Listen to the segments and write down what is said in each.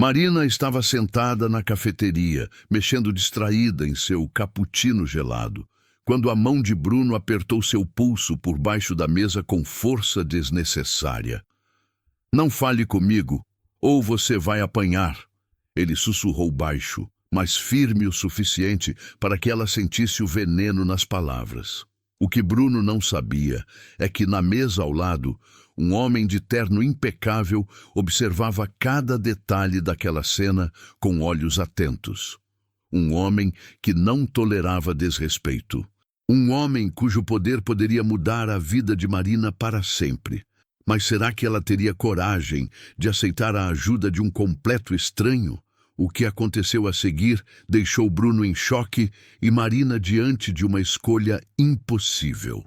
Marina estava sentada na cafeteria, mexendo distraída em seu cappuccino gelado, quando a mão de Bruno apertou seu pulso por baixo da mesa com força desnecessária. "Não fale comigo, ou você vai apanhar", ele sussurrou baixo, mas firme o suficiente para que ela sentisse o veneno nas palavras. O que Bruno não sabia é que na mesa ao lado, um homem de terno impecável observava cada detalhe daquela cena com olhos atentos. Um homem que não tolerava desrespeito. Um homem cujo poder poderia mudar a vida de Marina para sempre. Mas será que ela teria coragem de aceitar a ajuda de um completo estranho? O que aconteceu a seguir deixou Bruno em choque e Marina diante de uma escolha impossível.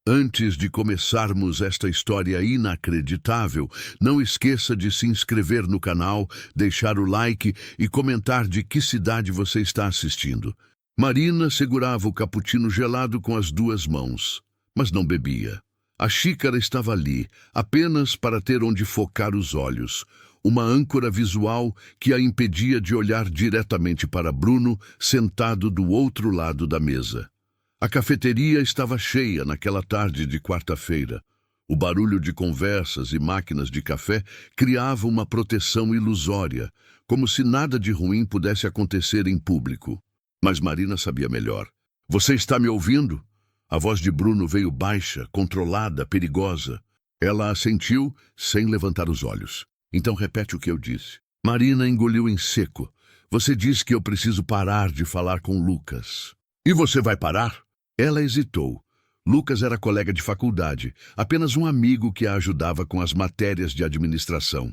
Antes de começarmos esta história inacreditável, não esqueça de se inscrever no canal, deixar o like e comentar de que cidade você está assistindo. Marina segurava o cappuccino gelado com as duas mãos, mas não bebia. A xícara estava ali, apenas para ter onde focar os olhos. Uma âncora visual que a impedia de olhar diretamente para Bruno, sentado do outro lado da mesa. A cafeteria estava cheia naquela tarde de quarta-feira. O barulho de conversas e máquinas de café criava uma proteção ilusória, como se nada de ruim pudesse acontecer em público. Mas Marina sabia melhor. "Você está me ouvindo?" A voz de Bruno veio baixa, controlada, perigosa. Ela assentiu, sem levantar os olhos. "Então repete o que eu disse." Marina engoliu em seco. "Você disse que eu preciso parar de falar com Lucas." "E você vai parar?" Ela hesitou. Lucas era colega de faculdade, apenas um amigo que a ajudava com as matérias de administração.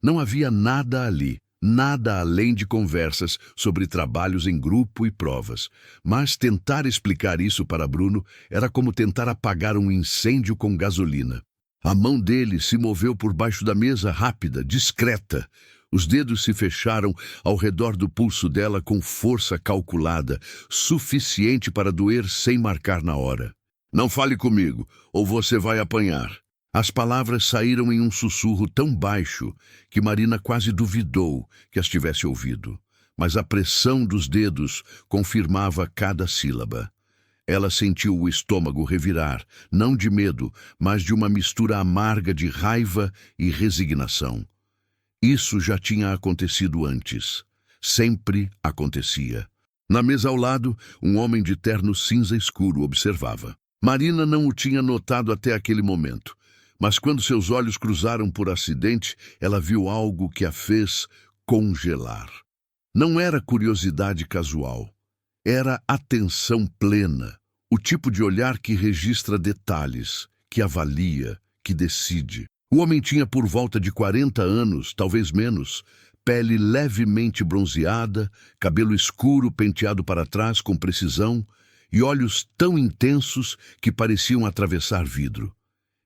Não havia nada ali, nada além de conversas sobre trabalhos em grupo e provas. Mas tentar explicar isso para Bruno era como tentar apagar um incêndio com gasolina. A mão dele se moveu por baixo da mesa, rápida, discreta. Os dedos se fecharam ao redor do pulso dela com força calculada, suficiente para doer sem marcar na hora. "Não fale comigo, ou você vai apanhar." As palavras saíram em um sussurro tão baixo que Marina quase duvidou que as tivesse ouvido. Mas a pressão dos dedos confirmava cada sílaba. Ela sentiu o estômago revirar, não de medo, mas de uma mistura amarga de raiva e resignação. Isso já tinha acontecido antes. Sempre acontecia. Na mesa ao lado, um homem de terno cinza escuro observava. Marina não o tinha notado até aquele momento, mas quando seus olhos cruzaram por acidente, ela viu algo que a fez congelar. Não era curiosidade casual. Era atenção plena. O tipo de olhar que registra detalhes, que avalia, que decide. O homem tinha por volta de 40 anos, talvez menos, pele levemente bronzeada, cabelo escuro penteado para trás com precisão e olhos tão intensos que pareciam atravessar vidro.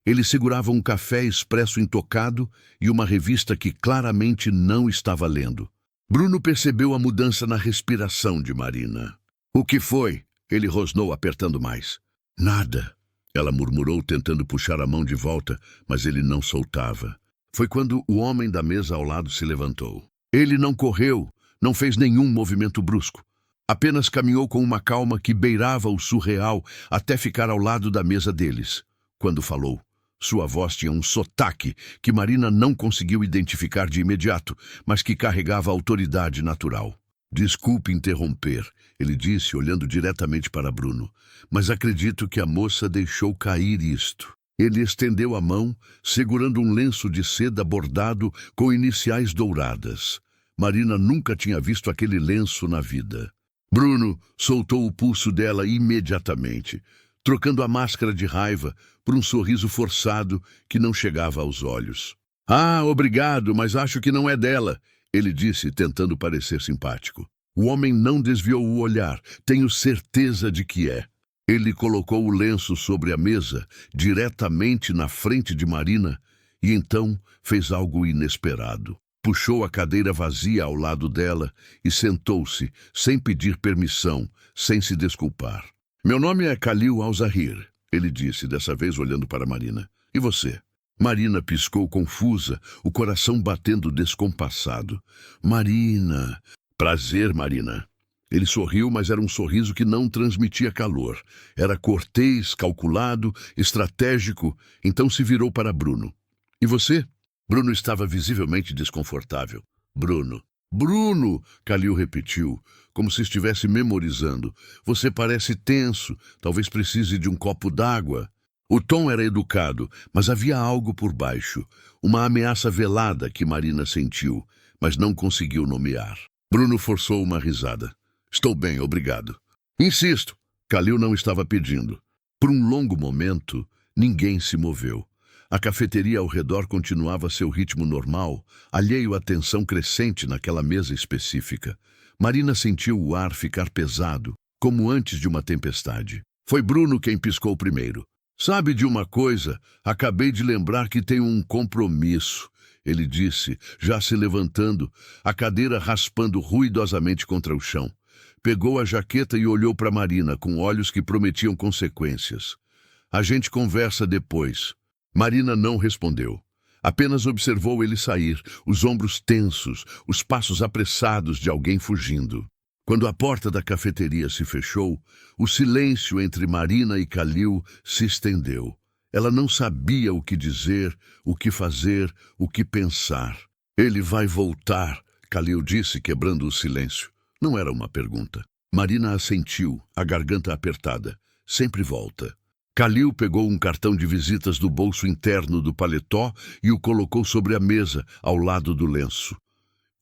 Ele segurava um café expresso intocado e uma revista que claramente não estava lendo. Bruno percebeu a mudança na respiração de Marina. "O que foi?" Ele rosnou, apertando mais. "Nada." Ela murmurou, tentando puxar a mão de volta, mas ele não soltava. Foi quando o homem da mesa ao lado se levantou. Ele não correu, não fez nenhum movimento brusco. Apenas caminhou com uma calma que beirava o surreal até ficar ao lado da mesa deles. Quando falou, sua voz tinha um sotaque que Marina não conseguiu identificar de imediato, mas que carregava autoridade natural. "Desculpe interromper", ele disse, olhando diretamente para Bruno, "mas acredito que a moça deixou cair isto." Ele estendeu a mão, segurando um lenço de seda bordado com iniciais douradas. Marina nunca tinha visto aquele lenço na vida. Bruno soltou o pulso dela imediatamente, trocando a máscara de raiva por um sorriso forçado que não chegava aos olhos. "Ah, obrigado, mas acho que não é dela", ele disse, tentando parecer simpático. O homem não desviou o olhar. "Tenho certeza de que é." Ele colocou o lenço sobre a mesa, diretamente na frente de Marina, e então fez algo inesperado. Puxou a cadeira vazia ao lado dela e sentou-se, sem pedir permissão, sem se desculpar. "Meu nome é Khalil Al-Zahir", ele disse, dessa vez olhando para Marina. "E você?" Marina piscou confusa, o coração batendo descompassado. Marina. Prazer, Marina. Ele sorriu, mas era um sorriso que não transmitia calor. Era cortês, calculado, estratégico, então se virou para Bruno. E você? Bruno estava visivelmente desconfortável. Bruno. Bruno, Kalil repetiu, como se estivesse memorizando. Você parece tenso, talvez precise de um copo d'água. O tom era educado, mas havia algo por baixo, uma ameaça velada que Marina sentiu, mas não conseguiu nomear. Bruno forçou uma risada. Estou bem, obrigado. Insisto, Kalil não estava pedindo. Por um longo momento, ninguém se moveu. A cafeteria ao redor continuava seu ritmo normal, alheio à tensão crescente naquela mesa específica. Marina sentiu o ar ficar pesado, como antes de uma tempestade. Foi Bruno quem piscou primeiro. Sabe de uma coisa? Acabei de lembrar que tenho um compromisso, ele disse, já se levantando, a cadeira raspando ruidosamente contra o chão. Pegou a jaqueta e olhou para Marina com olhos que prometiam consequências. A gente conversa depois. Marina não respondeu. Apenas observou ele sair, os ombros tensos, os passos apressados de alguém fugindo. Quando a porta da cafeteria se fechou, o silêncio entre Marina e Kalil se estendeu. Ela não sabia o que dizer, o que fazer, o que pensar. Ele vai voltar, Kalil disse, quebrando o silêncio. Não era uma pergunta. Marina assentiu, a garganta apertada. Sempre volta. Kalil pegou um cartão de visitas do bolso interno do paletó e o colocou sobre a mesa, ao lado do lenço.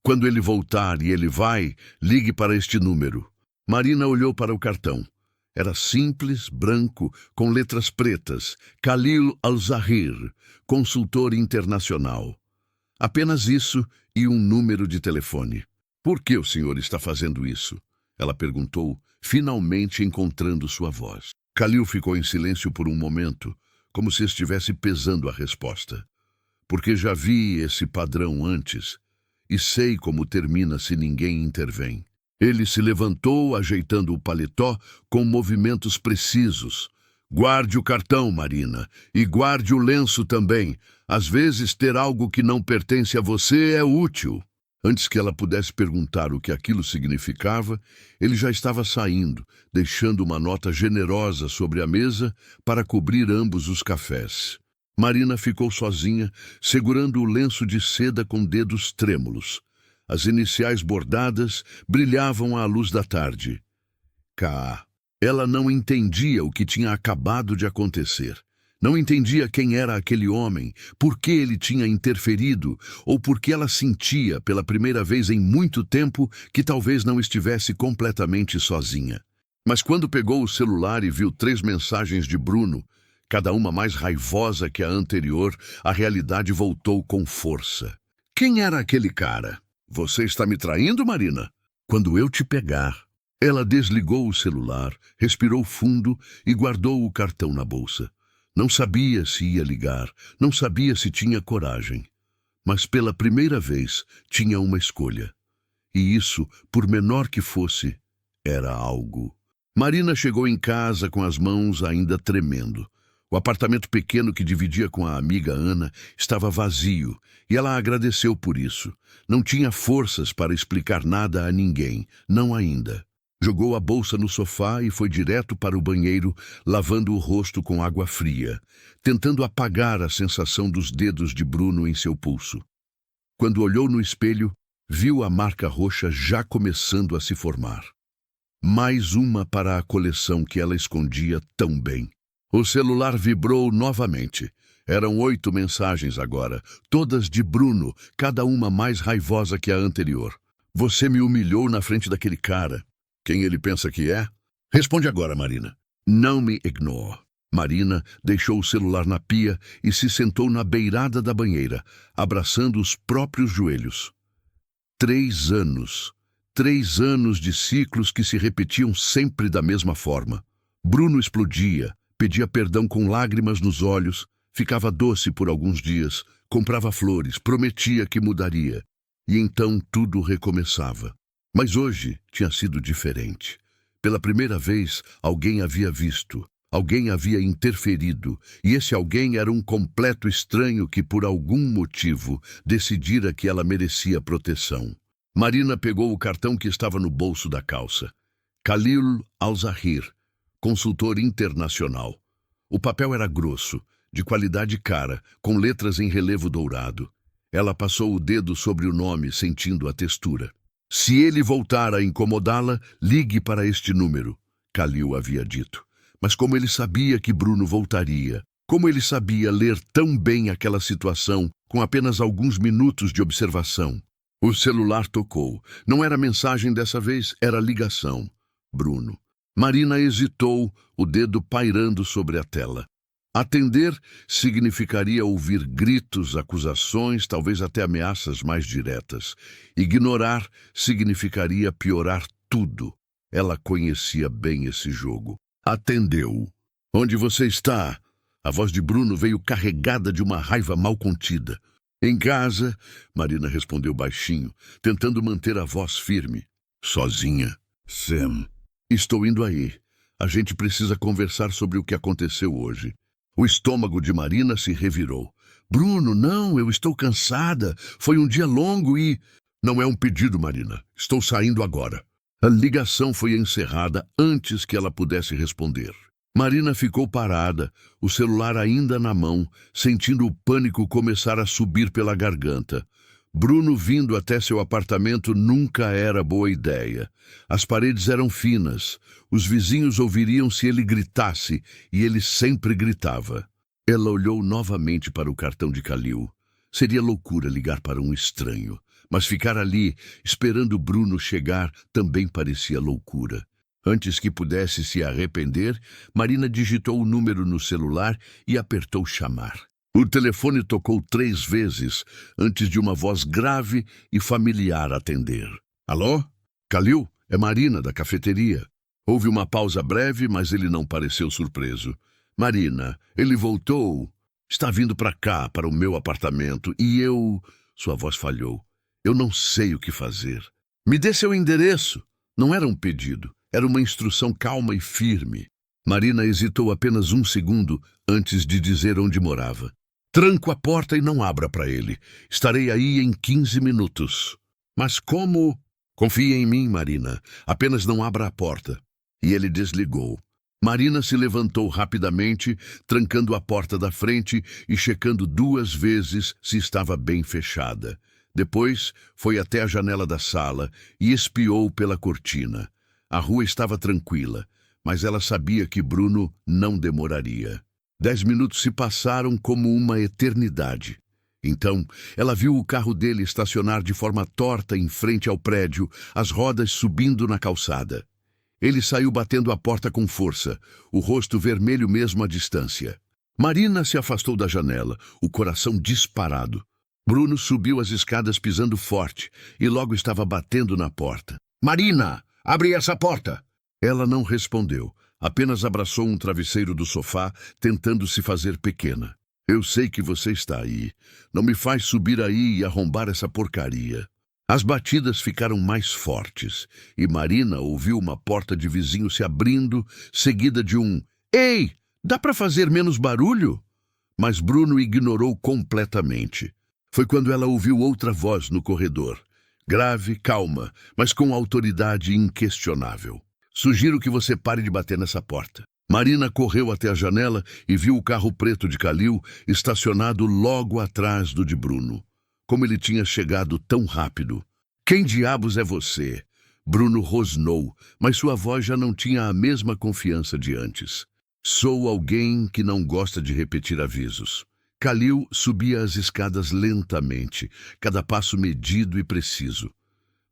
Quando ele voltar e ele vai, ligue para este número. Marina olhou para o cartão. Era simples, branco, com letras pretas. Kalil Al-Zahir, consultor internacional. Apenas isso e um número de telefone. Por que o senhor está fazendo isso? Ela perguntou, finalmente encontrando sua voz. Kalil ficou em silêncio por um momento, como se estivesse pesando a resposta. Porque já vi esse padrão antes. E sei como termina se ninguém intervém. Ele se levantou, ajeitando o paletó com movimentos precisos. Guarde o cartão, Marina, e guarde o lenço também. Às vezes, ter algo que não pertence a você é útil. Antes que ela pudesse perguntar o que aquilo significava, ele já estava saindo, deixando uma nota generosa sobre a mesa para cobrir ambos os cafés. Marina ficou sozinha, segurando o lenço de seda com dedos trêmulos. As iniciais bordadas brilhavam à luz da tarde. K. Ela não entendia o que tinha acabado de acontecer. Não entendia quem era aquele homem, por que ele tinha interferido, ou por que ela sentia, pela primeira vez em muito tempo, que talvez não estivesse completamente sozinha. Mas quando pegou o celular e viu 3 mensagens de Bruno, cada uma mais raivosa que a anterior, a realidade voltou com força. Quem era aquele cara? Você está me traindo, Marina? Quando eu te pegar. Ela desligou o celular, respirou fundo e guardou o cartão na bolsa. Não sabia se ia ligar, não sabia se tinha coragem. Mas pela primeira vez tinha uma escolha. E isso, por menor que fosse, era algo. Marina chegou em casa com as mãos ainda tremendo. O apartamento pequeno que dividia com a amiga Ana estava vazio, e ela agradeceu por isso. Não tinha forças para explicar nada a ninguém, não ainda. Jogou a bolsa no sofá e foi direto para o banheiro, lavando o rosto com água fria, tentando apagar a sensação dos dedos de Bruno em seu pulso. Quando olhou no espelho, viu a marca roxa já começando a se formar. Mais uma para a coleção que ela escondia tão bem. O celular vibrou novamente. Eram 8 mensagens agora, todas de Bruno, cada uma mais raivosa que a anterior. Você me humilhou na frente daquele cara. Quem ele pensa que é? Responde agora, Marina. Não me ignore. Marina deixou o celular na pia e se sentou na beirada da banheira, abraçando os próprios joelhos. 3 anos. 3 anos de ciclos que se repetiam sempre da mesma forma. Bruno explodia, pedia perdão com lágrimas nos olhos, ficava doce por alguns dias, comprava flores, prometia que mudaria. E então tudo recomeçava. Mas hoje tinha sido diferente. Pela primeira vez, alguém havia visto. Alguém havia interferido, e esse alguém era um completo estranho que, por algum motivo, decidira que ela merecia proteção. Marina pegou o cartão que estava no bolso da calça. Khalil Al-Zahir, consultor internacional. O papel era grosso, de qualidade cara, com letras em relevo dourado. Ela passou o dedo sobre o nome, sentindo a textura. Se ele voltar a incomodá-la, ligue para este número, Khalil havia dito. Mas como ele sabia que Bruno voltaria? Como ele sabia ler tão bem aquela situação com apenas alguns minutos de observação? O celular tocou. Não era mensagem dessa vez, era ligação. Bruno. Marina hesitou, o dedo pairando sobre a tela. Atender significaria ouvir gritos, acusações, talvez até ameaças mais diretas. Ignorar significaria piorar tudo. Ela conhecia bem esse jogo. Atendeu. Onde você está? A voz de Bruno veio carregada de uma raiva mal contida. Em casa, Marina respondeu baixinho, tentando manter a voz firme. Sozinha. Sam. Estou indo aí. A gente precisa conversar sobre o que aconteceu hoje. O estômago de Marina se revirou. Bruno, não, eu estou cansada. Foi um dia longo e... Não é um pedido, Marina. Estou saindo agora. A ligação foi encerrada antes que ela pudesse responder. Marina ficou parada, o celular ainda na mão, sentindo o pânico começar a subir pela garganta. Bruno vindo até seu apartamento nunca era boa ideia. As paredes eram finas, os vizinhos ouviriam se ele gritasse, e ele sempre gritava. Ela olhou novamente para o cartão de Khalil. Seria loucura ligar para um estranho. Mas ficar ali, esperando Bruno chegar, também parecia loucura. Antes que pudesse se arrepender, Marina digitou o número no celular e apertou chamar. O telefone tocou 3 vezes, antes de uma voz grave e familiar atender. Alô? Khalil? É Marina, da cafeteria. Houve uma pausa breve, mas ele não pareceu surpreso. Marina, ele voltou. Está vindo para cá, para o meu apartamento, e eu... Sua voz falhou. Eu não sei o que fazer. Me dê seu endereço. Não era um pedido. Era uma instrução calma e firme. Marina hesitou apenas 1 segundo antes de dizer onde morava. Tranco a porta e não abra para ele. Estarei aí em 15 minutos. Mas como? Confie em mim, Marina. Apenas não abra a porta. E ele desligou. Marina se levantou rapidamente, trancando a porta da frente e checando 2 vezes se estava bem fechada. Depois, foi até a janela da sala e espiou pela cortina. A rua estava tranquila, mas ela sabia que Bruno não demoraria. 10 minutos se passaram como uma eternidade. Então, ela viu o carro dele estacionar de forma torta em frente ao prédio, as rodas subindo na calçada. Ele saiu batendo a porta com força, o rosto vermelho mesmo à distância. Marina se afastou da janela, o coração disparado. Bruno subiu as escadas pisando forte e logo estava batendo na porta. Marina, abre essa porta! Ela não respondeu, apenas abraçou um travesseiro do sofá, tentando se fazer pequena. Eu sei que você está aí. Não me faz subir aí e arrombar essa porcaria. As batidas ficaram mais fortes e Marina ouviu uma porta de vizinho se abrindo, seguida de um "Ei, dá para fazer menos barulho?" Mas Bruno ignorou completamente. Foi quando ela ouviu outra voz no corredor. Grave, calma, mas com autoridade inquestionável. Sugiro que você pare de bater nessa porta. Marina correu até a janela e viu o carro preto de Khalil estacionado logo atrás do de Bruno. Como ele tinha chegado tão rápido. Quem diabos é você? Bruno rosnou, mas sua voz já não tinha a mesma confiança de antes. Sou alguém que não gosta de repetir avisos. Khalil subia as escadas lentamente, cada passo medido e preciso.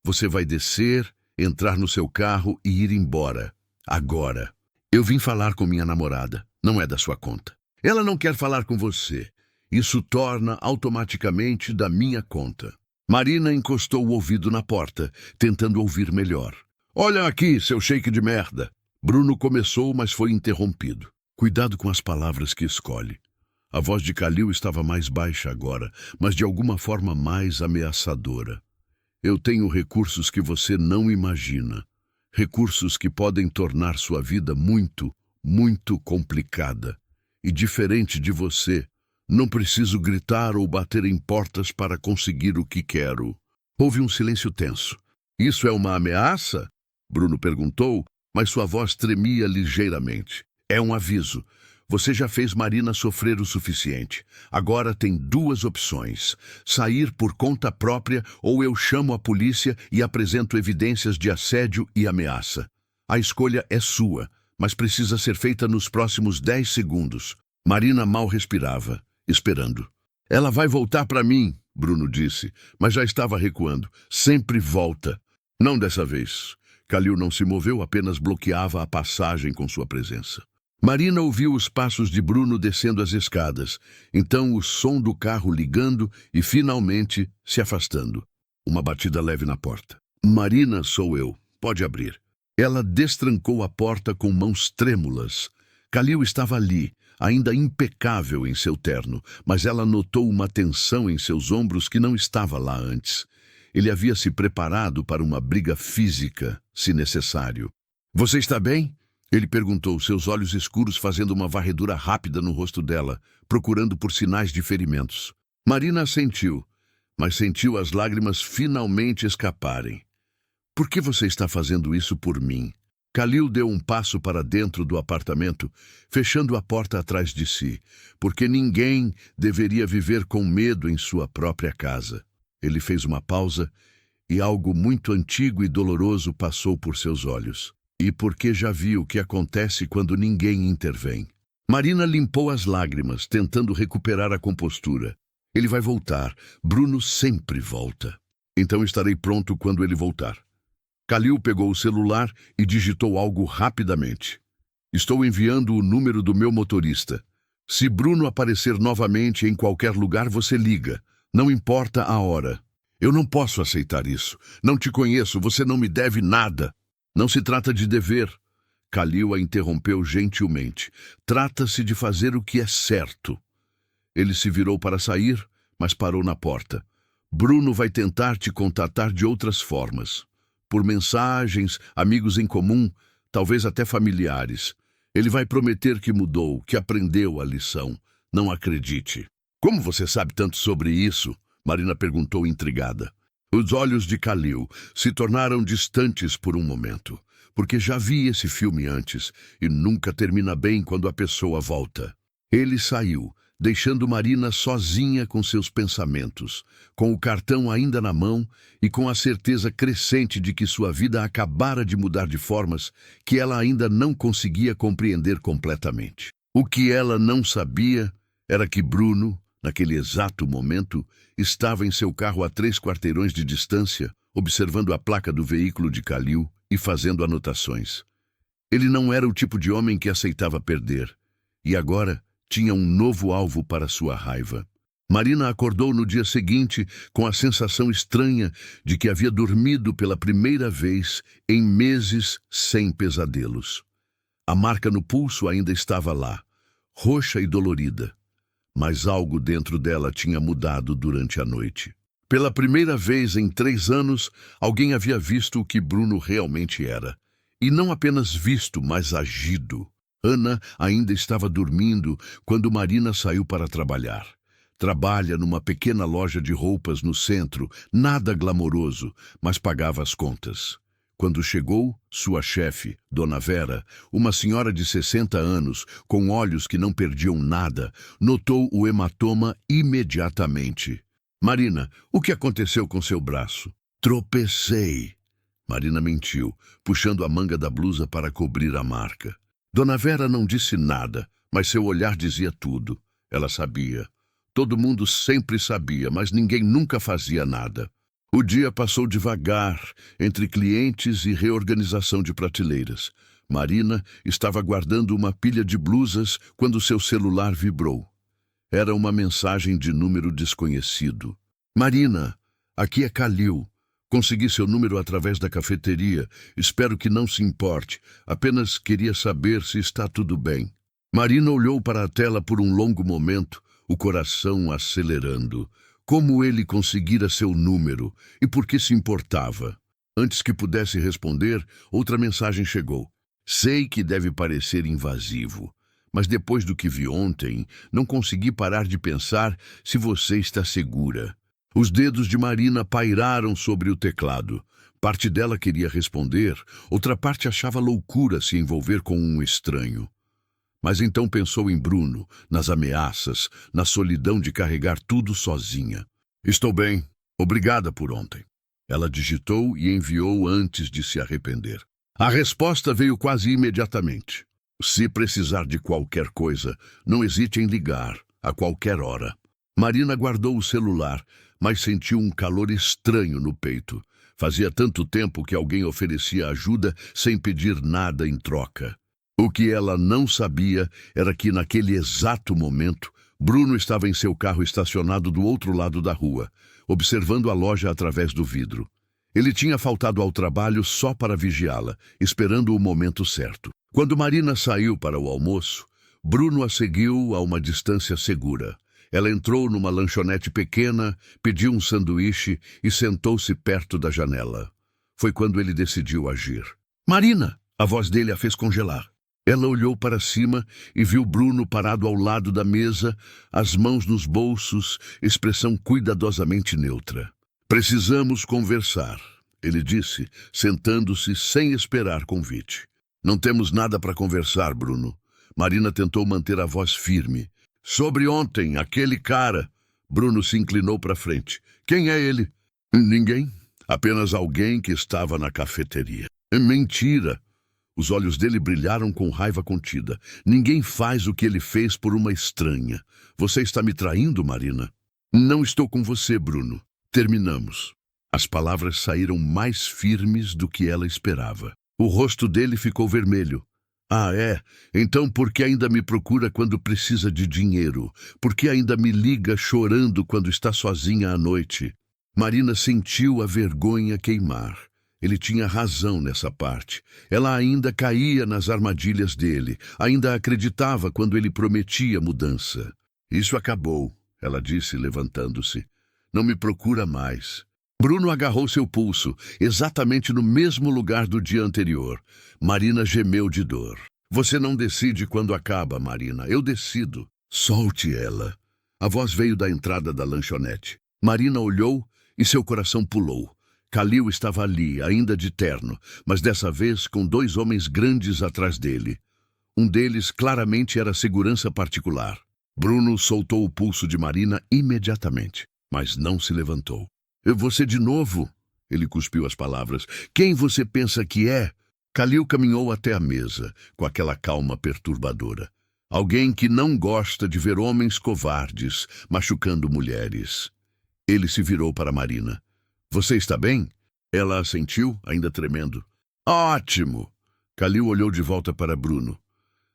Você vai descer, entrar no seu carro e ir embora. Agora. Eu vim falar com minha namorada. Não é da sua conta. Ela não quer falar com você. Isso torna automaticamente da minha conta. Marina encostou o ouvido na porta, tentando ouvir melhor. Olha aqui, seu shake de merda. Bruno começou, mas foi interrompido. Cuidado com as palavras que escolhe. A voz de Khalil estava mais baixa agora, mas de alguma forma mais ameaçadora. Eu tenho recursos que você não imagina. Recursos que podem tornar sua vida muito, muito complicada e diferente de você. Não preciso gritar ou bater em portas para conseguir o que quero. Houve um silêncio tenso. Isso é uma ameaça? Bruno perguntou, mas sua voz tremia ligeiramente. É um aviso. Você já fez Marina sofrer o suficiente. Agora tem duas opções: sair por conta própria ou eu chamo a polícia e apresento evidências de assédio e ameaça. A escolha é sua, mas precisa ser feita nos próximos 10 segundos. Marina mal respirava, esperando. Ela vai voltar para mim, Bruno disse, mas já estava recuando. Sempre volta. Não dessa vez. Khalil não se moveu, apenas bloqueava a passagem com sua presença. Marina ouviu os passos de Bruno descendo as escadas, então o som do carro ligando e, finalmente, se afastando. Uma batida leve na porta. Marina, sou eu. Pode abrir. Ela destrancou a porta com mãos trêmulas. Khalil estava ali, ainda impecável em seu terno, mas ela notou uma tensão em seus ombros que não estava lá antes. Ele havia se preparado para uma briga física, se necessário. Você está bem? Ele perguntou, seus olhos escuros fazendo uma varredura rápida no rosto dela, procurando por sinais de ferimentos. Marina assentiu, mas sentiu as lágrimas finalmente escaparem. Por que você está fazendo isso por mim? Khalil deu um passo para dentro do apartamento, fechando a porta atrás de si, porque ninguém deveria viver com medo em sua própria casa. Ele fez uma pausa e algo muito antigo e doloroso passou por seus olhos. E porque já viu o que acontece quando ninguém intervém. Marina limpou as lágrimas, tentando recuperar a compostura. Ele vai voltar. Bruno sempre volta. Então estarei pronto quando ele voltar. Khalil pegou o celular e digitou algo rapidamente. Estou enviando o número do meu motorista. Se Bruno aparecer novamente em qualquer lugar, você liga. Não importa a hora. Eu não posso aceitar isso. Não te conheço, você não me deve nada. Não se trata de dever. Khalil a interrompeu gentilmente. Trata-se de fazer o que é certo. Ele se virou para sair, mas parou na porta. Bruno vai tentar te contatar de outras formas. Por mensagens, amigos em comum, talvez até familiares. Ele vai prometer que mudou, que aprendeu a lição. Não acredite. Como você sabe tanto sobre isso? Marina perguntou intrigada. Os olhos de Khalil se tornaram distantes por um momento, porque já vi esse filme antes e nunca termina bem quando a pessoa volta. Ele saiu, deixando Marina sozinha com seus pensamentos, com o cartão ainda na mão e com a certeza crescente de que sua vida acabara de mudar de formas que ela ainda não conseguia compreender completamente. O que ela não sabia era que Bruno, naquele exato momento, estava em seu carro a 3 quarteirões de distância, observando a placa do veículo de Khalil e fazendo anotações. Ele não era o tipo de homem que aceitava perder, e agora tinha um novo alvo para sua raiva. Marina acordou no dia seguinte com a sensação estranha de que havia dormido pela primeira vez em meses sem pesadelos. A marca no pulso ainda estava lá, roxa e dolorida. Mas algo dentro dela tinha mudado durante a noite. Pela primeira vez em 3 anos, alguém havia visto o que Bruno realmente era. E não apenas visto, mas agido. Ana ainda estava dormindo quando Marina saiu para trabalhar. Trabalha numa pequena loja de roupas no centro, nada glamouroso, mas pagava as contas. Quando chegou, sua chefe, Dona Vera, uma senhora de 60 anos, com olhos que não perdiam nada, notou o hematoma imediatamente. Marina, o que aconteceu com seu braço? Tropecei. Marina mentiu, puxando a manga da blusa para cobrir a marca. Dona Vera não disse nada, mas seu olhar dizia tudo. Ela sabia. Todo mundo sempre sabia, mas ninguém nunca fazia nada. O dia passou devagar, entre clientes e reorganização de prateleiras. Marina estava guardando uma pilha de blusas quando seu celular vibrou. Era uma mensagem de número desconhecido. Marina, aqui é Khalil. Consegui seu número através da cafeteria. Espero que não se importe. Apenas queria saber se está tudo bem. Marina olhou para a tela por um longo momento, o coração acelerando. Como ele conseguira seu número e por que se importava? Antes que pudesse responder, outra mensagem chegou. Sei que deve parecer invasivo, mas depois do que vi ontem, não consegui parar de pensar se você está segura. Os dedos de Marina pairaram sobre o teclado. Parte dela queria responder, outra parte achava loucura se envolver com um estranho. Mas então pensou em Bruno, nas ameaças, na solidão de carregar tudo sozinha. Estou bem. Obrigada por ontem. Ela digitou e enviou antes de se arrepender. A resposta veio quase imediatamente. Se precisar de qualquer coisa, não hesite em ligar, a qualquer hora. Marina guardou o celular, mas sentiu um calor estranho no peito. Fazia tanto tempo que alguém oferecia ajuda sem pedir nada em troca. O que ela não sabia era que, naquele exato momento, Bruno estava em seu carro estacionado do outro lado da rua, observando a loja através do vidro. Ele tinha faltado ao trabalho só para vigiá-la, esperando o momento certo. Quando Marina saiu para o almoço, Bruno a seguiu a uma distância segura. Ela entrou numa lanchonete pequena, pediu um sanduíche e sentou-se perto da janela. Foi quando ele decidiu agir. Marina! A voz dele a fez congelar. Ela olhou para cima e viu Bruno parado ao lado da mesa, as mãos nos bolsos, expressão cuidadosamente neutra. Precisamos conversar, ele disse, sentando-se sem esperar convite. Não temos nada para conversar, Bruno. Marina tentou manter a voz firme. Sobre ontem, aquele cara. Bruno se inclinou para frente. Quem é ele? Ninguém. Apenas alguém que estava na cafeteria. Mentira. Os olhos dele brilharam com raiva contida. Ninguém faz o que ele fez por uma estranha. Você está me traindo, Marina? Não estou com você, Bruno. Terminamos. As palavras saíram mais firmes do que ela esperava. O rosto dele ficou vermelho. Ah, é? Então por que ainda me procura quando precisa de dinheiro? Por que ainda me liga chorando quando está sozinha à noite? Marina sentiu a vergonha queimar. Ele tinha razão nessa parte. Ela ainda caía nas armadilhas dele, ainda acreditava quando ele prometia mudança. Isso acabou, ela disse, levantando-se. Não me procura mais. Bruno agarrou seu pulso, exatamente no mesmo lugar do dia anterior. Marina gemeu de dor. Você não decide quando acaba, Marina. Eu decido. Solte ela. A voz veio da entrada da lanchonete. Marina olhou e seu coração pulou. Kalil estava ali, ainda de terno, mas dessa vez com 2 homens grandes atrás dele. Um deles claramente era segurança particular. Bruno soltou o pulso de Marina imediatamente, mas não se levantou. Você de novo? Ele cuspiu as palavras. Quem você pensa que é? Kalil caminhou até a mesa, com aquela calma perturbadora. Alguém que não gosta de ver homens covardes machucando mulheres. Ele se virou para Marina. Você está bem? Ela assentiu, ainda tremendo. Ótimo! Kalil olhou de volta para Bruno.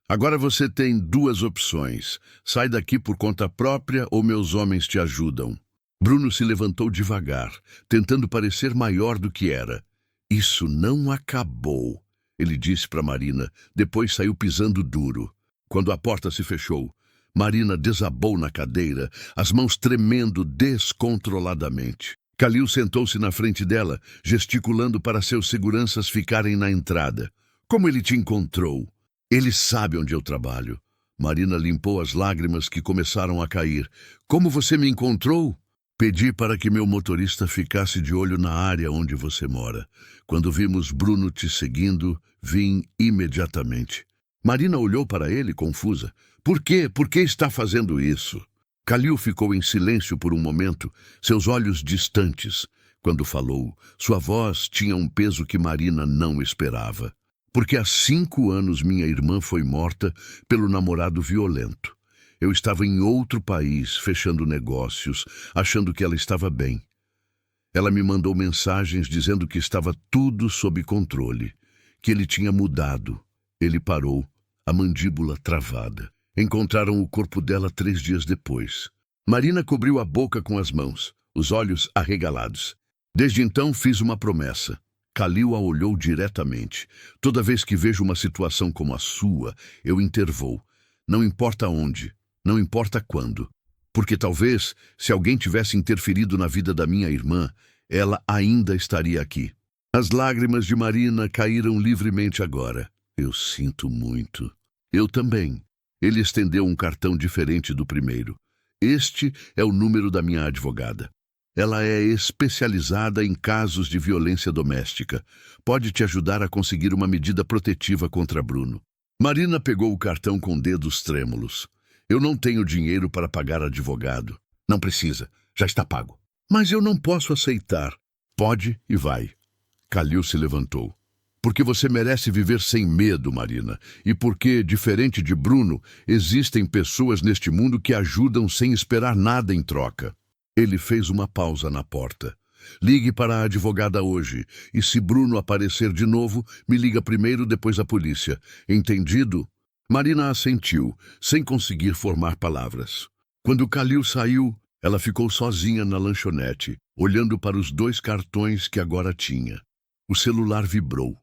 Agora você tem 2 opções. Sai daqui por conta própria ou meus homens te ajudam. Bruno se levantou devagar, tentando parecer maior do que era. Isso não acabou, ele disse para Marina, depois saiu pisando duro. Quando a porta se fechou, Marina desabou na cadeira, as mãos tremendo descontroladamente. Kalil sentou-se na frente dela, gesticulando para seus seguranças ficarem na entrada. Como ele te encontrou? Ele sabe onde eu trabalho. Marina limpou as lágrimas que começaram a cair. Como você me encontrou? Pedi para que meu motorista ficasse de olho na área onde você mora. Quando vimos Bruno te seguindo, vim imediatamente. Marina olhou para ele, confusa. Por quê? Por que está fazendo isso? Kalil ficou em silêncio por um momento, seus olhos distantes. Quando falou, sua voz tinha um peso que Marina não esperava. Porque há 5 anos minha irmã foi morta pelo namorado violento. Eu estava em outro país, fechando negócios, achando que ela estava bem. Ela me mandou mensagens dizendo que estava tudo sob controle, que ele tinha mudado. Ele parou, a mandíbula travada. Encontraram o corpo dela 3 dias depois. Marina cobriu a boca com as mãos, os olhos arregalados. Desde então fiz uma promessa. Kalil a olhou diretamente. Toda vez que vejo uma situação como a sua, eu intervou. Não importa onde, não importa quando. Porque talvez, se alguém tivesse interferido na vida da minha irmã, ela ainda estaria aqui. As lágrimas de Marina caíram livremente agora. Eu sinto muito. Eu também. Ele estendeu um cartão diferente do primeiro. Este é o número da minha advogada. Ela é especializada em casos de violência doméstica. Pode te ajudar a conseguir uma medida protetiva contra Bruno. Marina pegou o cartão com dedos trêmulos. Eu não tenho dinheiro para pagar advogado. Não precisa, já está pago. Mas eu não posso aceitar. Pode e vai. Kalil se levantou. Porque você merece viver sem medo, Marina. E porque, diferente de Bruno, existem pessoas neste mundo que ajudam sem esperar nada em troca. Ele fez uma pausa na porta. Ligue para a advogada hoje. E se Bruno aparecer de novo, me liga primeiro, depois a polícia. Entendido? Marina assentiu, sem conseguir formar palavras. Quando Kalil saiu, ela ficou sozinha na lanchonete, olhando para os 2 cartões que agora tinha. O celular vibrou.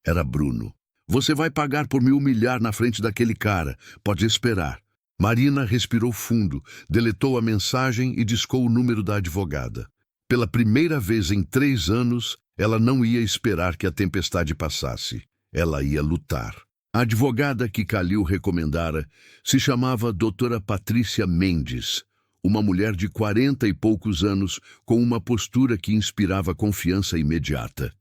Era Bruno. Você vai pagar por me humilhar na frente daquele cara. Pode esperar. Marina respirou fundo, deletou a mensagem e discou o número da advogada. Pela primeira vez em 3 anos, ela não ia esperar que a tempestade passasse. Ela ia lutar. A advogada que Kalil recomendara se chamava Doutora Patrícia Mendes, uma mulher de 40 e poucos anos com uma postura que inspirava confiança imediata.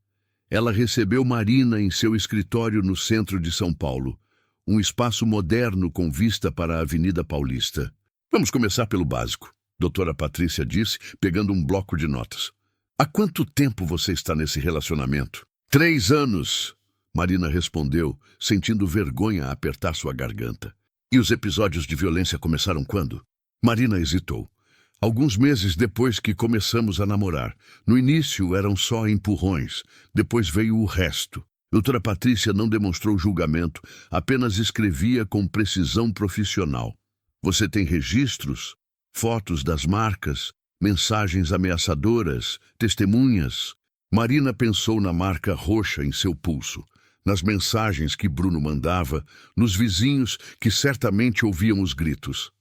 Ela recebeu Marina em seu escritório no centro de São Paulo, um espaço moderno com vista para a Avenida Paulista. Vamos começar pelo básico, doutora Patrícia disse, pegando um bloco de notas. Há quanto tempo você está nesse relacionamento? 3 anos, Marina respondeu, sentindo vergonha a apertar sua garganta. E os episódios de violência começaram quando? Marina hesitou. Alguns meses depois que começamos a namorar. No início eram só empurrões, depois veio o resto. Doutora Patrícia não demonstrou julgamento, apenas escrevia com precisão profissional. Você tem registros? Fotos das marcas? Mensagens ameaçadoras? Testemunhas? Marina pensou na marca roxa em seu pulso, nas mensagens que Bruno mandava, nos vizinhos que certamente ouviam os gritos.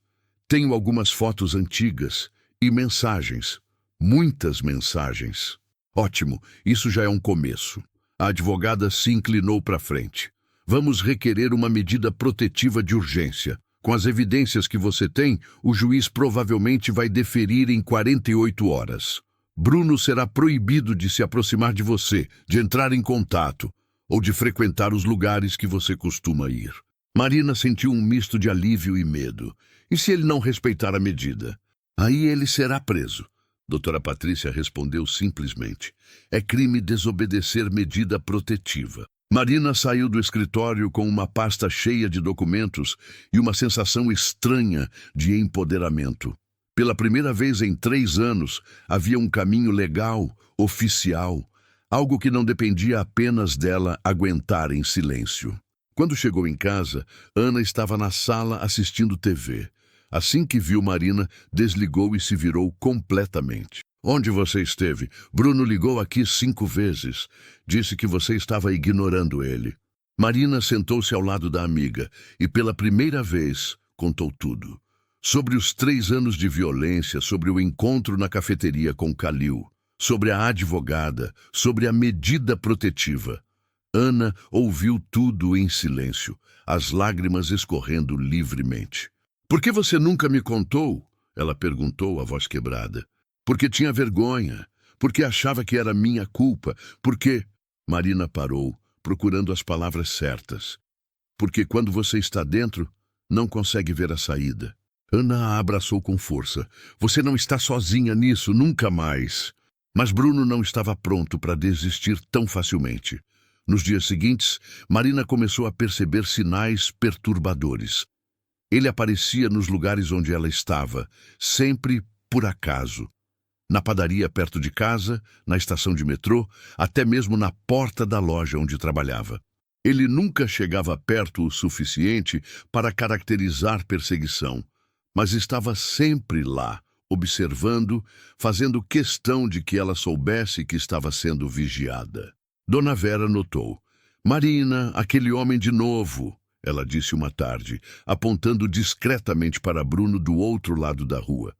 Tenho algumas fotos antigas e mensagens. Muitas mensagens. Ótimo, isso já é um começo. A advogada se inclinou para frente. Vamos requerer uma medida protetiva de urgência. Com as evidências que você tem, o juiz provavelmente vai deferir em 48 horas. Bruno será proibido de se aproximar de você, de entrar em contato ou de frequentar os lugares que você costuma ir. Marina sentiu um misto de alívio e medo. E se ele não respeitar a medida? Aí ele será preso. Doutora Patrícia respondeu simplesmente. É crime desobedecer medida protetiva. Marina saiu do escritório com uma pasta cheia de documentos e uma sensação estranha de empoderamento. Pela primeira vez em 3 anos, havia um caminho legal, oficial, algo que não dependia apenas dela aguentar em silêncio. Quando chegou em casa, Ana estava na sala assistindo TV. Assim que viu Marina, desligou e se virou completamente. Onde você esteve? Bruno ligou aqui 5 vezes. Disse que você estava ignorando ele. Marina sentou-se ao lado da amiga e, pela primeira vez, contou tudo. Sobre os 3 anos de violência, sobre o encontro na cafeteria com Kalil, sobre a advogada, sobre a medida protetiva. Ana ouviu tudo em silêncio, as lágrimas escorrendo livremente. Por que você nunca me contou? Ela perguntou, a voz quebrada. Porque tinha vergonha, porque achava que era minha culpa, porque... Marina parou, procurando as palavras certas. Porque quando você está dentro, não consegue ver a saída. Ana a abraçou com força. Você não está sozinha nisso, nunca mais. Mas Bruno não estava pronto para desistir tão facilmente. Nos dias seguintes, Marina começou a perceber sinais perturbadores. Ele aparecia nos lugares onde ela estava, sempre por acaso. Na padaria perto de casa, na estação de metrô, até mesmo na porta da loja onde trabalhava. Ele nunca chegava perto o suficiente para caracterizar perseguição, mas estava sempre lá, observando, fazendo questão de que ela soubesse que estava sendo vigiada. Dona Vera notou. Marina, aquele homem de novo, ela disse uma tarde, apontando discretamente para Bruno do outro lado da rua.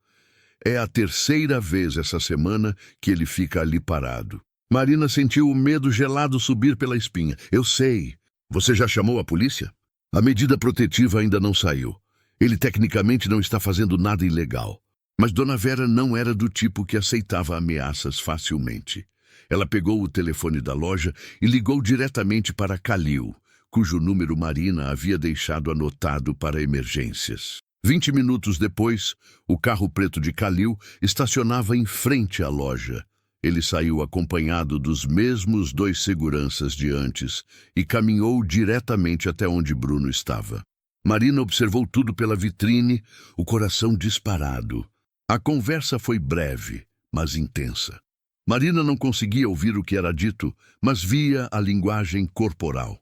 É a 3ª vez essa semana que ele fica ali parado. Marina sentiu o medo gelado subir pela espinha. Eu sei. Você já chamou a polícia? A medida protetiva ainda não saiu. Ele tecnicamente não está fazendo nada ilegal. Mas Dona Vera não era do tipo que aceitava ameaças facilmente. Ela pegou o telefone da loja e ligou diretamente para Kalil, cujo número Marina havia deixado anotado para emergências. 20 minutos depois, o carro preto de Kalil estacionava em frente à loja. Ele saiu acompanhado dos mesmos 2 seguranças de antes e caminhou diretamente até onde Bruno estava. Marina observou tudo pela vitrine, o coração disparado. A conversa foi breve, mas intensa. Marina não conseguia ouvir o que era dito, mas via a linguagem corporal.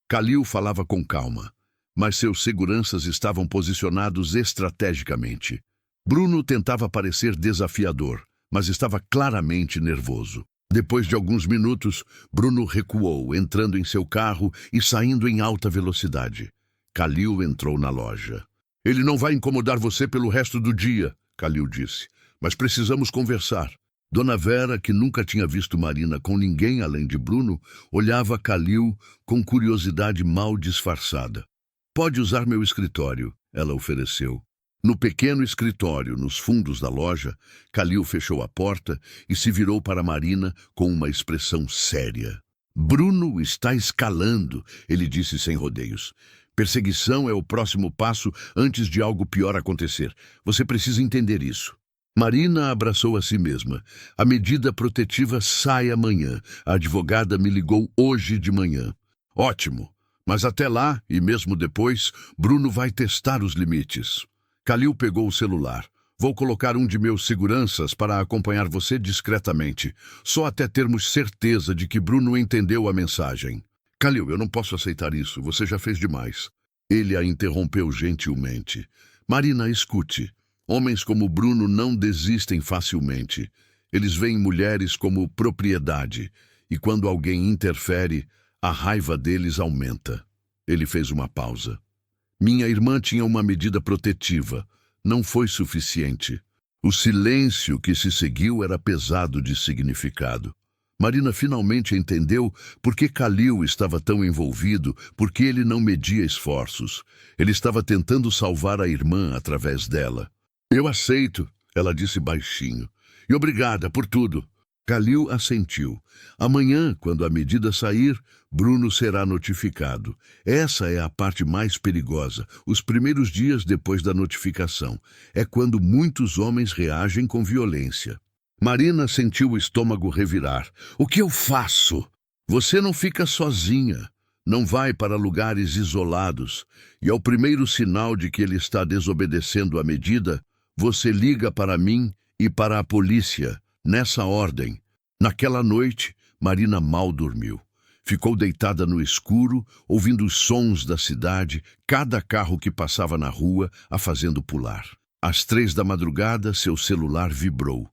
Kalil falava com calma, mas seus seguranças estavam posicionados estrategicamente. Bruno tentava parecer desafiador, mas estava claramente nervoso. Depois de alguns minutos, Bruno recuou, entrando em seu carro e saindo em alta velocidade. Kalil entrou na loja. Ele não vai incomodar você pelo resto do dia, Kalil disse, mas precisamos conversar. Dona Vera, que nunca tinha visto Marina com ninguém além de Bruno, olhava Kalil com curiosidade mal disfarçada. Pode usar meu escritório, ela ofereceu. No pequeno escritório, nos fundos da loja, Kalil fechou a porta e se virou para Marina com uma expressão séria. Bruno está escalando, ele disse sem rodeios. Perseguição é o próximo passo antes de algo pior acontecer. Você precisa entender isso. Marina abraçou a si mesma. A medida protetiva sai amanhã. A advogada me ligou hoje de manhã. Ótimo. Mas até lá, e mesmo depois, Bruno vai testar os limites. Kalil pegou o celular. Vou colocar um de meus seguranças para acompanhar você discretamente, só até termos certeza de que Bruno entendeu a mensagem. Kalil, eu não posso aceitar isso. Você já fez demais. Ele a interrompeu gentilmente. Marina, escute. Homens como Bruno não desistem facilmente. Eles veem mulheres como propriedade, e quando alguém interfere, a raiva deles aumenta. Ele fez uma pausa. Minha irmã tinha uma medida protetiva. Não foi suficiente. O silêncio que se seguiu era pesado de significado. Marina finalmente entendeu por que Kalil estava tão envolvido, porque ele não media esforços. Ele estava tentando salvar a irmã através dela. Eu aceito, ela disse baixinho. E obrigada por tudo. Kalil assentiu. Amanhã, quando a medida sair, Bruno será notificado. Essa é a parte mais perigosa. Os primeiros dias depois da notificação. É quando muitos homens reagem com violência. Marina sentiu o estômago revirar. O que eu faço? Você não fica sozinha. Não vai para lugares isolados. E ao primeiro sinal de que ele está desobedecendo a medida, você liga para mim e para a polícia. Nessa ordem. Naquela noite, Marina mal dormiu. Ficou deitada no escuro, ouvindo os sons da cidade, cada carro que passava na rua a fazendo pular. Às 3 da madrugada, seu celular vibrou.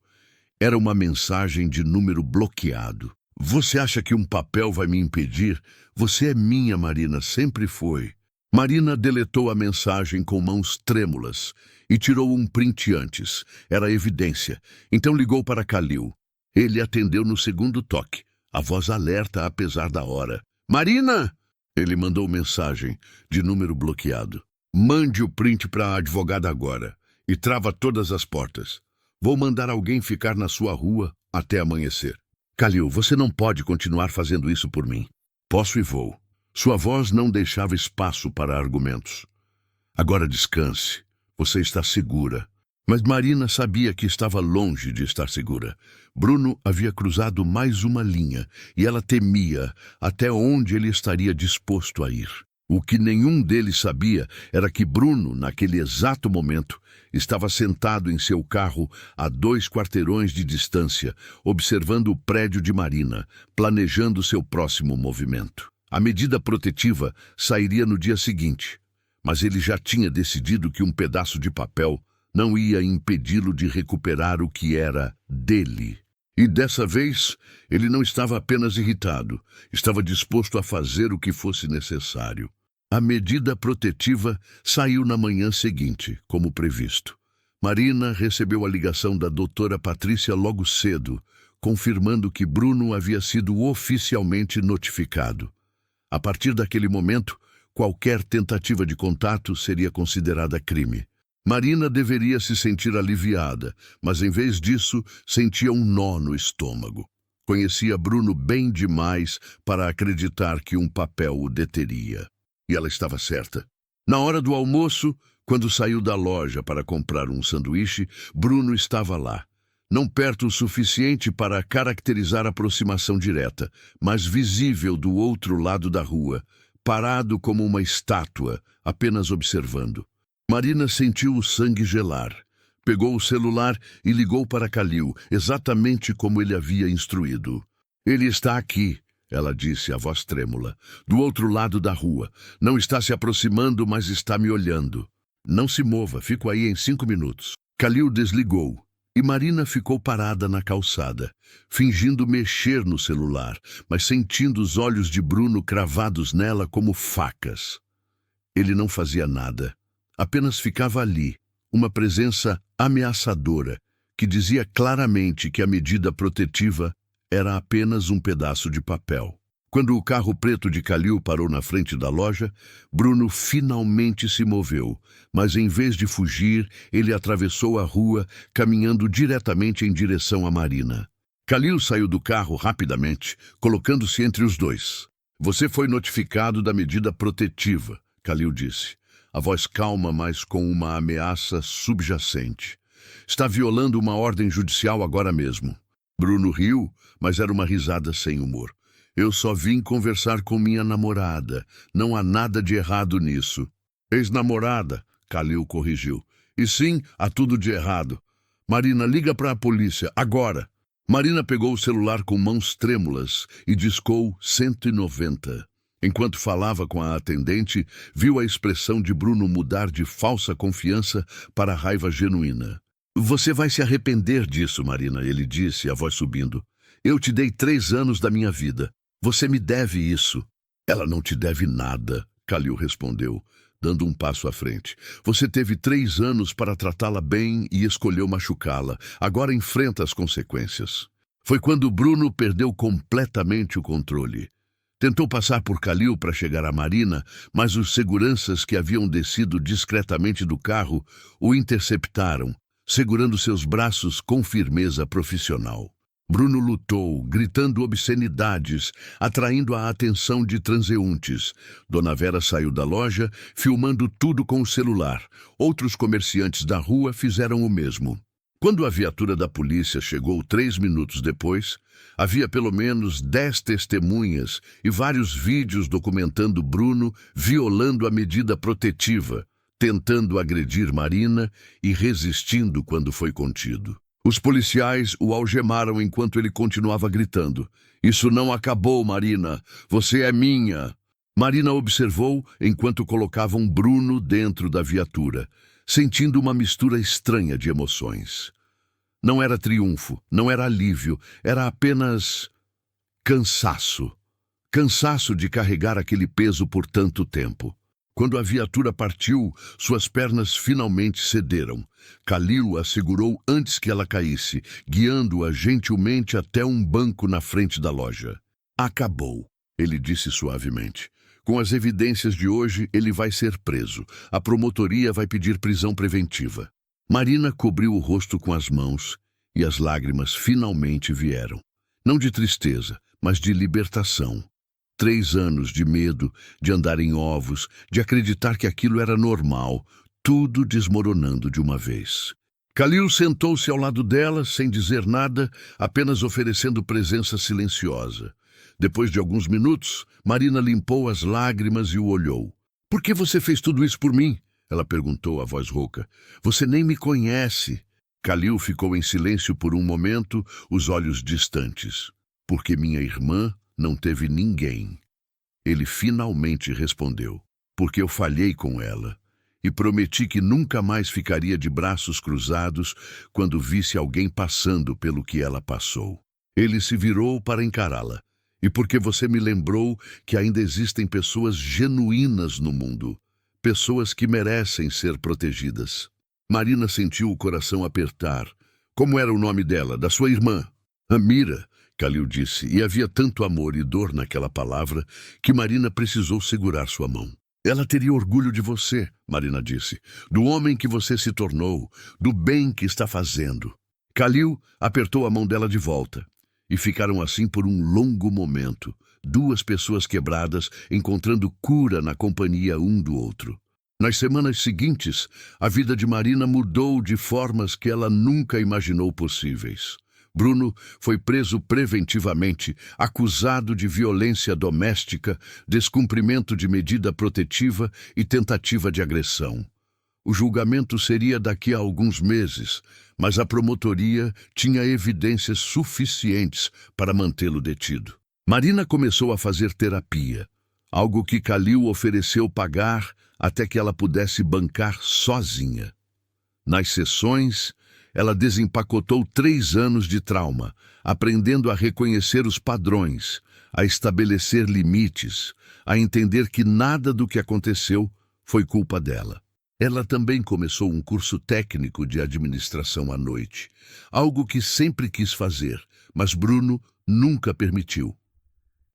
Era uma mensagem de número bloqueado. Você acha que um papel vai me impedir? Você é minha, Marina, sempre foi. Marina deletou a mensagem com mãos trêmulas e tirou um print antes. Era evidência. Então ligou para Kalil. Ele atendeu no segundo toque, a voz alerta apesar da hora. Marina! Ele mandou mensagem de número bloqueado. Mande o print para a advogada agora e trava todas as portas. Vou mandar alguém ficar na sua rua até amanhecer. Kalil, você não pode continuar fazendo isso por mim. Posso e vou. Sua voz não deixava espaço para argumentos. Agora descanse. Você está segura. Mas Marina sabia que estava longe de estar segura. Bruno havia cruzado mais uma linha e ela temia até onde ele estaria disposto a ir. O que nenhum deles sabia era que Bruno, naquele exato momento, estava sentado em seu carro a 2 quarteirões de distância, observando o prédio de Marina, planejando seu próximo movimento. A medida protetiva sairia no dia seguinte, mas ele já tinha decidido que um pedaço de papel não ia impedi-lo de recuperar o que era dele. E dessa vez, ele não estava apenas irritado, estava disposto a fazer o que fosse necessário. A medida protetiva saiu na manhã seguinte, como previsto. Marina recebeu a ligação da doutora Patrícia logo cedo, confirmando que Bruno havia sido oficialmente notificado. A partir daquele momento, qualquer tentativa de contato seria considerada crime. Marina deveria se sentir aliviada, mas em vez disso, sentia um nó no estômago. Conhecia Bruno bem demais para acreditar que um papel o deteria. E ela estava certa. Na hora do almoço, quando saiu da loja para comprar um sanduíche, Bruno estava lá. Não perto o suficiente para caracterizar a aproximação direta, mas visível do outro lado da rua, parado como uma estátua, apenas observando. Marina sentiu o sangue gelar. Pegou o celular e ligou para Kalil, exatamente como ele havia instruído. Ele está aqui, ela disse, a voz trêmula, do outro lado da rua. Não está se aproximando, mas está me olhando. Não se mova, fico aí em 5 minutos. Kalil desligou. E Marina ficou parada na calçada, fingindo mexer no celular, mas sentindo os olhos de Bruno cravados nela como facas. Ele não fazia nada, apenas ficava ali, uma presença ameaçadora, que dizia claramente que a medida protetiva era apenas um pedaço de papel. Quando o carro preto de Kalil parou na frente da loja, Bruno finalmente se moveu, mas em vez de fugir, ele atravessou a rua, caminhando diretamente em direção a Marina. Kalil saiu do carro rapidamente, colocando-se entre os dois. Você foi notificado da medida protetiva, Kalil disse, a voz calma, mas com uma ameaça subjacente. Está violando uma ordem judicial agora mesmo. Bruno riu, mas era uma risada sem humor. Eu só vim conversar com minha namorada. Não há nada de errado nisso. Ex-namorada, Kalil corrigiu. E sim, há tudo de errado. Marina, liga para a polícia, agora. Marina pegou o celular com mãos trêmulas e discou 190. Enquanto falava com a atendente, viu a expressão de Bruno mudar de falsa confiança para raiva genuína. Você vai se arrepender disso, Marina, ele disse, a voz subindo. Eu te dei 3 anos da minha vida. Você me deve isso. Ela não te deve nada, Kalil respondeu, dando um passo à frente. Você teve 3 anos para tratá-la bem e escolheu machucá-la. Agora enfrenta as consequências. Foi quando Bruno perdeu completamente o controle. Tentou passar por Kalil para chegar a Marina, mas os seguranças que haviam descido discretamente do carro o interceptaram, segurando seus braços com firmeza profissional. Bruno lutou, gritando obscenidades, atraindo a atenção de transeuntes. Dona Vera saiu da loja, filmando tudo com o celular. Outros comerciantes da rua fizeram o mesmo. Quando a viatura da polícia chegou 3 minutos depois, havia pelo menos 10 testemunhas e vários vídeos documentando Bruno violando a medida protetiva, tentando agredir Marina e resistindo quando foi contido. Os policiais o algemaram enquanto ele continuava gritando. Isso não acabou, Marina. Você é minha. Marina observou enquanto colocavam Bruno dentro da viatura, sentindo uma mistura estranha de emoções. Não era triunfo, não era alívio, era apenas cansaço. Cansaço de carregar aquele peso por tanto tempo. Quando a viatura partiu, suas pernas finalmente cederam. Kalil a segurou antes que ela caísse, guiando-a gentilmente até um banco na frente da loja. Acabou, ele disse suavemente. Com as evidências de hoje, ele vai ser preso. A promotoria vai pedir prisão preventiva. Marina cobriu o rosto com as mãos e as lágrimas finalmente vieram. Não de tristeza, mas de libertação. 3 anos de medo, de andar em ovos, de acreditar que aquilo era normal, tudo desmoronando de uma vez. Kalil sentou-se ao lado dela, sem dizer nada, apenas oferecendo presença silenciosa. Depois de alguns minutos, Marina limpou as lágrimas e o olhou. — Por que você fez tudo isso por mim? Ela perguntou, a voz rouca. — Você nem me conhece. Kalil ficou em silêncio por um momento, os olhos distantes. — Porque minha irmã não teve ninguém. Ele finalmente respondeu. Porque eu falhei com ela. E prometi que nunca mais ficaria de braços cruzados quando visse alguém passando pelo que ela passou. Ele se virou para encará-la. E porque você me lembrou que ainda existem pessoas genuínas no mundo. Pessoas que merecem ser protegidas. Marina sentiu o coração apertar. Como era o nome dela, da sua irmã? Amira. Kalil disse, e havia tanto amor e dor naquela palavra que Marina precisou segurar sua mão. Ela teria orgulho de você, Marina disse, do homem que você se tornou, do bem que está fazendo. Kalil apertou a mão dela de volta, e ficaram assim por um longo momento, duas pessoas quebradas encontrando cura na companhia um do outro. Nas semanas seguintes, a vida de Marina mudou de formas que ela nunca imaginou possíveis. Bruno foi preso preventivamente, acusado de violência doméstica, descumprimento de medida protetiva e tentativa de agressão. O julgamento seria daqui a alguns meses, mas a promotoria tinha evidências suficientes para mantê-lo detido. Marina começou a fazer terapia, algo que Kalil ofereceu pagar até que ela pudesse bancar sozinha. Nas sessões, ela desempacotou 3 anos de trauma, aprendendo a reconhecer os padrões, a estabelecer limites, a entender que nada do que aconteceu foi culpa dela. Ela também começou um curso técnico de administração à noite, algo que sempre quis fazer, mas Bruno nunca permitiu.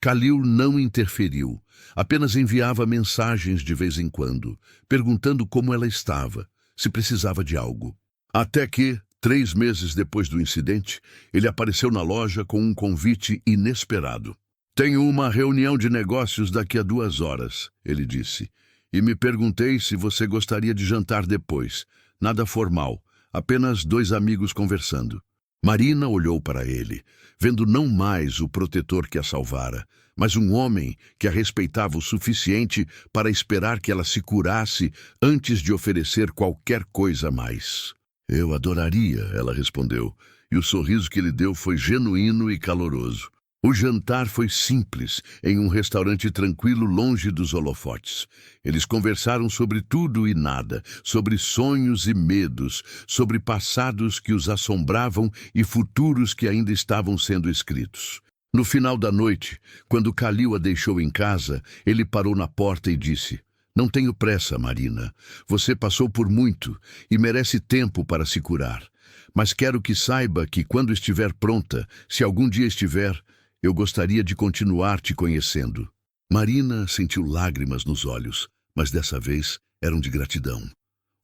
Kalil não interferiu, apenas enviava mensagens de vez em quando, perguntando como ela estava, se precisava de algo. Até que, 3 meses depois do incidente, ele apareceu na loja com um convite inesperado. Tenho uma reunião de negócios daqui a 2 horas, ele disse, e me perguntei se você gostaria de jantar depois. Nada formal, apenas 2 amigos conversando. Marina olhou para ele, vendo não mais o protetor que a salvara, mas um homem que a respeitava o suficiente para esperar que ela se curasse antes de oferecer qualquer coisa a mais. Eu adoraria, ela respondeu, e o sorriso que lhe deu foi genuíno e caloroso. O jantar foi simples, em um restaurante tranquilo longe dos holofotes. Eles conversaram sobre tudo e nada, sobre sonhos e medos, sobre passados que os assombravam e futuros que ainda estavam sendo escritos. No final da noite, quando Kalil a deixou em casa, ele parou na porta e disse, não tenho pressa, Marina. Você passou por muito e merece tempo para se curar. Mas quero que saiba que quando estiver pronta, se algum dia estiver, eu gostaria de continuar te conhecendo. Marina sentiu lágrimas nos olhos, mas dessa vez eram de gratidão.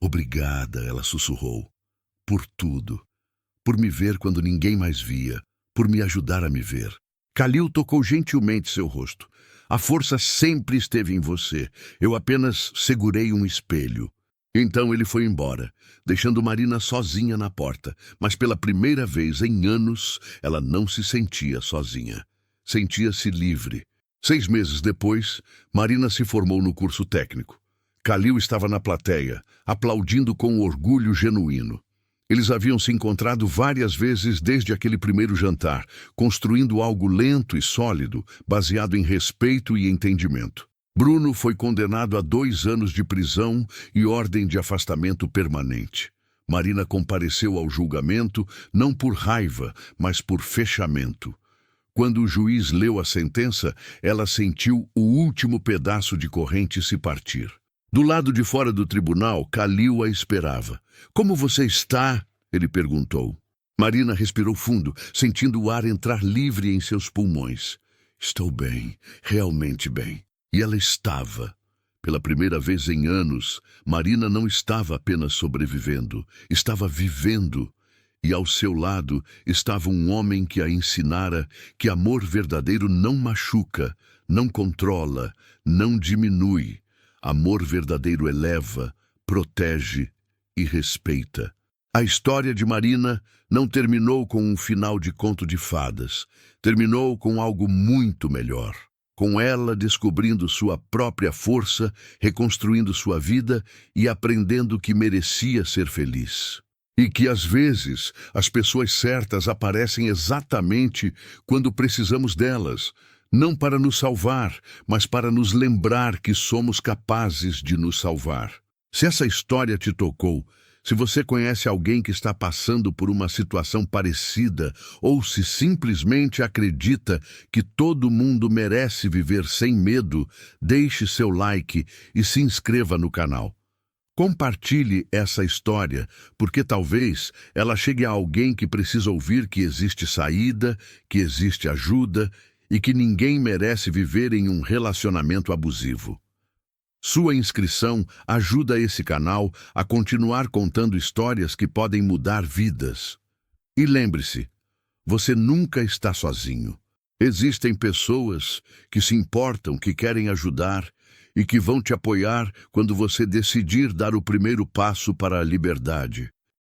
Obrigada, ela sussurrou. Por tudo. Por me ver quando ninguém mais via. Por me ajudar a me ver. Kalil tocou gentilmente seu rosto. A força sempre esteve em você. Eu apenas segurei um espelho. Então ele foi embora, deixando Marina sozinha na porta. Mas pela primeira vez em anos, ela não se sentia sozinha. Sentia-se livre. 6 meses depois, Marina se formou no curso técnico. Kalil estava na plateia, aplaudindo com orgulho genuíno. Eles haviam se encontrado várias vezes desde aquele primeiro jantar, construindo algo lento e sólido, baseado em respeito e entendimento. Bruno foi condenado a 2 anos de prisão e ordem de afastamento permanente. Marina compareceu ao julgamento não por raiva, mas por fechamento. Quando o juiz leu a sentença, ela sentiu o último pedaço de corrente se partir. Do lado de fora do tribunal, Kalil a esperava. Como você está? Ele perguntou. Marina respirou fundo, sentindo o ar entrar livre em seus pulmões. Estou bem, realmente bem. E ela estava. Pela primeira vez em anos, Marina não estava apenas sobrevivendo, estava vivendo. E ao seu lado estava um homem que a ensinara que amor verdadeiro não machuca, não controla, não diminui. Amor verdadeiro eleva, protege e respeita. A história de Marina não terminou com um final de conto de fadas. Terminou com algo muito melhor. Com ela descobrindo sua própria força, reconstruindo sua vida e aprendendo que merecia ser feliz. E que, às vezes, as pessoas certas aparecem exatamente quando precisamos delas, não para nos salvar, mas para nos lembrar que somos capazes de nos salvar. Se essa história te tocou, se você conhece alguém que está passando por uma situação parecida, ou se simplesmente acredita que todo mundo merece viver sem medo, deixe seu like e se inscreva no canal. Compartilhe essa história, porque talvez ela chegue a alguém que precisa ouvir que existe saída, que existe ajuda e que ninguém merece viver em um relacionamento abusivo. Sua inscrição ajuda esse canal a continuar contando histórias que podem mudar vidas. E lembre-se, você nunca está sozinho. Existem pessoas que se importam, que querem ajudar e que vão te apoiar quando você decidir dar o primeiro passo para a liberdade.